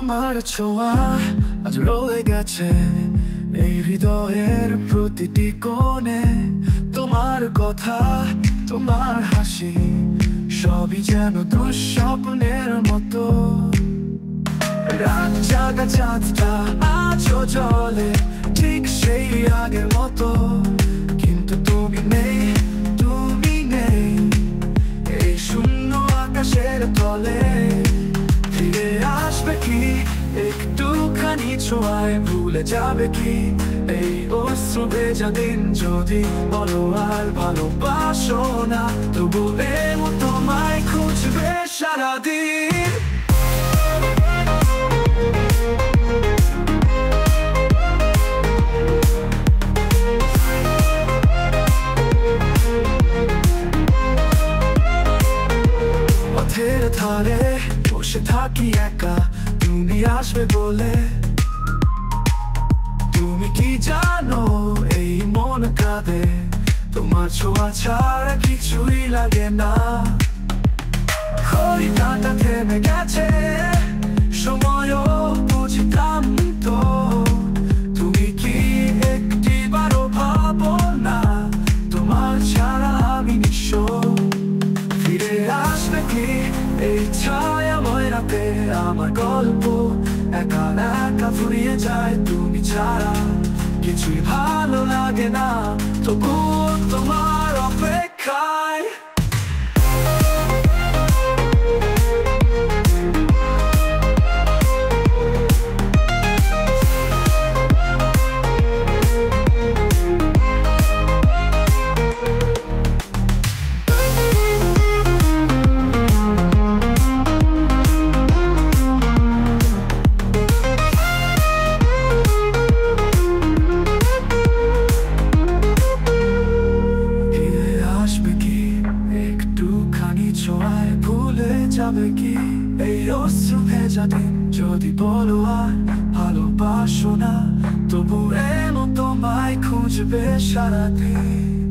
তোমার ছোঁয়া আজ রয়ে গেছে এই হৃদয়ের প্রতিটি কোণে। তোমার কথা, তোমার হাসি সবই যেন দুঃস্বপ্নের মতো। রাত জাগা চাঁদটা আজও জ্বলে ঠিক সেই আগের মতো। কিন্তু তুমি নেই, তুমি নেই এই শূন্য আকাশের তলে। ফিরে আসবে কি একটুখানি ছোঁয়ায়, ভুলে যাবে কি এই অশ্রু ভেজা দিন। যদি বলো আর ভালোবাসো না, তবু এমন তোমায় খুঁজবে সারাদিন। পথের ধারে বসে থাকি একা, তুমি আসবে বলে। তুমি কি জানো এই মন কাঁদে, তোমার ছোঁয়া ছাড়া কিছুই লাগে না। ঘড়িটা থেমে গেছে, সময়ও বুঝতাম তো। তুমি কি একটিবারও ভাবো না তোমার ছাড়া আমি নিঃস্ব। ফিরে আসবে কি এই ছায়াময় রাতে, আমার গল্প একা একা ফুরিয়ে যায়। তুমি ছাড়া কিছুই ভালো লাগে না, তবুও তোমার অপেক্ষায়। ছোঁয়ায় ভুলে যাবে কি এই অশ্রু ভেজা দিন। যদি বলো আর ভালোবাসো না, তবু এমন তোমায় খুঁজবে সারাদিন।